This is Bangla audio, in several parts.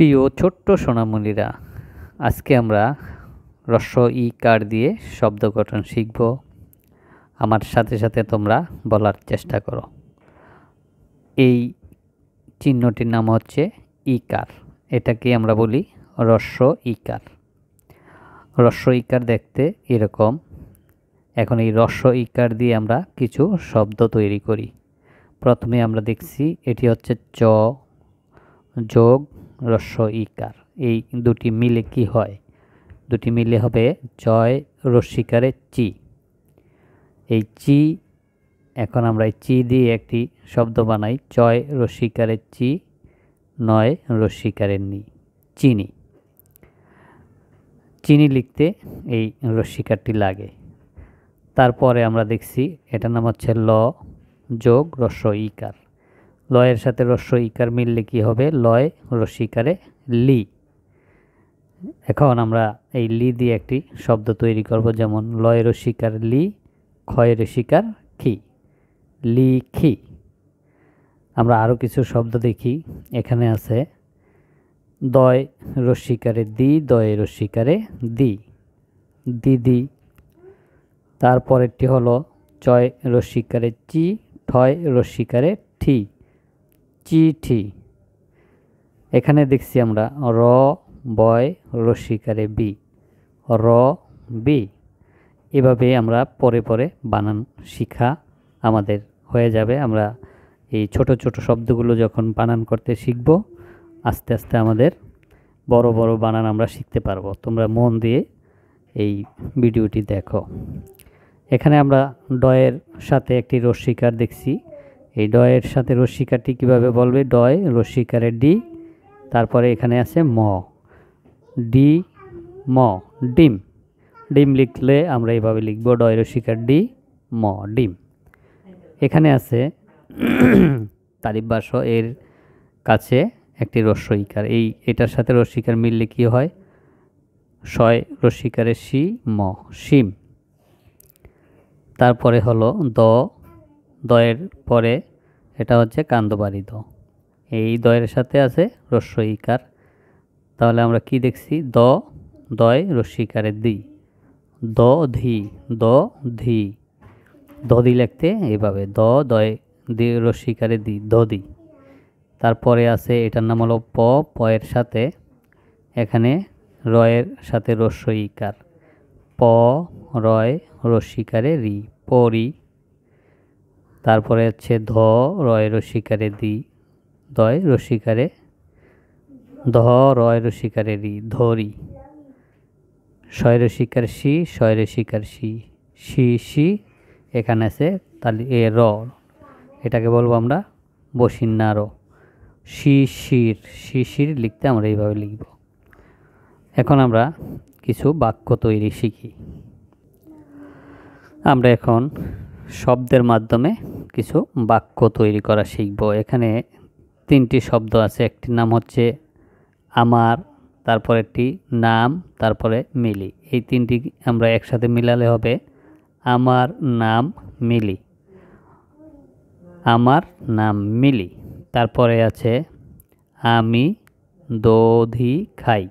প্রিয় ছোট্ট সোনামণিরা, আজকে আমরা হ্রস্ব ই কার দিয়ে শব্দ গঠন শিখব। আমার সাথে সাথে তোমরা বলার চেষ্টা করো। এই চিহ্নটির নাম হচ্ছে ইকার। এটাকে আমরা বলি হ্রস্ব ইকার। হ্রস্ব ইকার দেখতে এরকম। এখন এই হ্রস্ব ইকার দিয়ে আমরা কিছু শব্দ তৈরি করি। প্রথমে আমরা দেখছি এটি হচ্ছে চ যোগ হ্রস্ব ইকার। এই দুটি মিলে কি হয়? দুটি মিলে হবে চয় রস্যিকারে চি। এই চি, এখন আমরা এই চি দিয়ে একটি শব্দ বানাই। চয় রস্যিকারে চি, নয় রস্যিকারের নি, চিনি। চিনি লিখতে এই রস্যিকারটি লাগে। তারপরে আমরা দেখছি এটার নাম হচ্ছে ল যোগ হ্রস্ব ইকার। লয়ের সাথে হ্রস্ব ইকার মিললে কি হবে? লয় রস্যিকারে লি। এখন আমরা এই লি দিয়ে একটি শব্দ তৈরি করব, যেমন লয় রস্যিকার লি, ক্ষয় রস্যিকার খি, লিখি। আমরা আরও কিছু শব্দ দেখি। এখানে আছে দয় রস্যিকারে দি, দয় রস্যিকারে দি, দিদি। তারপরেরটি হলো চয় রস্যিকারে চি, ঠয় রস্যিকারে ঠি, চিঠি। এখানে দেখছি আমরা র বয় রস্যিকারে বি, র বি। এভাবে আমরা পরে পরে বানান শিখা আমাদের হয়ে যাবে। আমরা এই ছোট ছোট শব্দগুলো যখন বানান করতে শিখব, আস্তে আস্তে আমাদের বড় বড় বানান আমরা শিখতে পারবো। তোমরা মন দিয়ে এই ভিডিওটি দেখো। এখানে আমরা ডয়ের সাথে একটি রস্যিকার দেখছি। এই ডয়ের সাথে রস্যিকারটি কীভাবে বলবে? ডয় রস্যিকারে ডি, তারপরে এখানে আছে ম, ডি ম, ডিম। ডিম লিখলে আমরা এইভাবে লিখব, ডয় রস্যিকার ডি ম, ডিম। এখানে আছে তালিব বাস, এর কাছে একটি হ্রস্ব ইকার। এটার সাথে রস্যিকার মিললে কি হয়? শয় রস্যিকারে সি, ম, শিম। তারপরে হলো দ, দয়ের পরে এটা হচ্ছে কান্দবাড়ি দ। এই দয়ের সাথে আছে হ্রস্ব ইকার। তাহলে আমরা কি দেখছি? দ, দয় রস্যিকারে দি, দ ধি, দ ধি। দধি লিখতে এইভাবে, দ দয় দি রস্যিকারে দি, দধি। তারপরে আছে এটার নাম হলো প, পয়ের সাথে এখানে রয়ের সাথে হ্রস্ব ইকার, প রয় রস্যিকারে রি, পরি। তারপরে হচ্ছে ধ, রয় রস্যিকারে দি, দয় রস্যিকারে ধ, রয় রস্যিকারে রি, ধরি। শয় রস্যিকার শি, শয় রস্যিকার শি, শি শি। এখানে আছে তালি এ র, এটাকে বলবো আমরা বসিন্না র, শিশির। শিশির লিখতে আমরা এইভাবে লিখব। এখন আমরা কিছু বাক্য তৈরি শিখি। আমরা এখন শব্দের মাধ্যমে কিছু বাক্য তৈরি করা শিখব। এখানে তিনটি শব্দ আছে। একটির নাম হচ্ছে আমার, তারপর একটি নাম, তারপরে মিলি। এই তিনটি আমরা একসাথে মিলালে হবে আমার নাম মিলি, আমার নাম মিলি। তারপরে আছে আমি দধি খাই।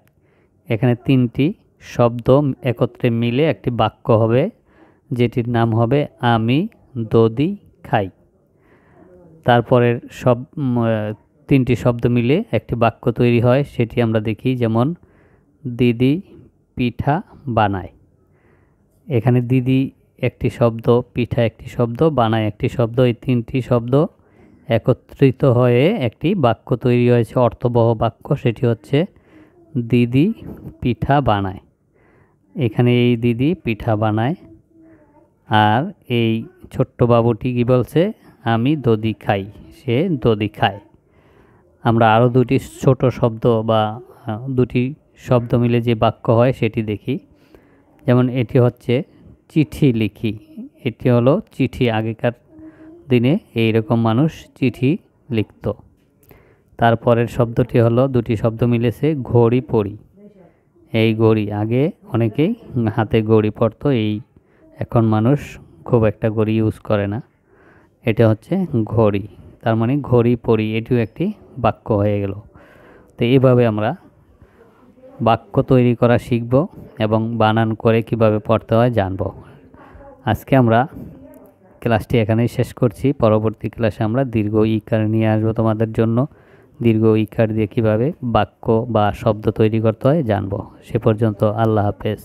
এখানে তিনটি শব্দ একত্রে মিলে একটি বাক্য হবে, যেটির নাম হবে আমি দধি খাই। তারপরের তিনটি শব্দ মিলে একটি বাক্য তৈরি হয়, সেটি আমরা দেখি। যেমন দিদি পিঠা বানায়। এখানে দিদি একটি শব্দ, পিঠা একটি শব্দ, বানায় একটি শব্দ। এই তিনটি শব্দ একত্রিত হয়ে একটি বাক্য তৈরি হয়েছে, অর্থবহ বাক্য। সেটি হচ্ছে দিদি পিঠা বানায়। এখানে এই দিদি পিঠা বানায়। আর এই ছোট্ট বাবুটি কি বলছে? আমি দধি খাই, সে দধি খায়। আমরা আরও দুটি ছোট শব্দ বা দুটি শব্দ মিলে যে বাক্য হয় সেটি দেখি। যেমন এটি হচ্ছে চিঠি লিখি। এটি হলো চিঠি। আগেকার দিনে এইরকম মানুষ চিঠি লিখত। তারপরের শব্দটি হলো, দুটি শব্দ মিলেছে, ঘড়ি পড়ি। এই ঘড়ি, আগে অনেকেই হাতে ঘড়ি পরতো, এখন মানুষ খুব একটা ঘড়ি ইউজ করে না। এটা হচ্ছে ঘড়ি, তার মানে ঘড়ি পড়ি। এটিও একটি বাক্য হয়ে গেল। তো এইভাবে আমরা বাক্য তৈরি করা শিখব এবং বানান করে কিভাবে পড়তে হয় জানব। আজকে আমরা ক্লাসটি এখানেই শেষ করছি। পরবর্তী ক্লাসে আমরা দীর্ঘ ইকার নিয়ে আসবো তোমাদের জন্য। দীর্ঘ ইকার দিয়ে কীভাবে বাক্য বা শব্দ তৈরি করতে হয় জানব। সে পর্যন্ত আল্লাহ হাফেজ।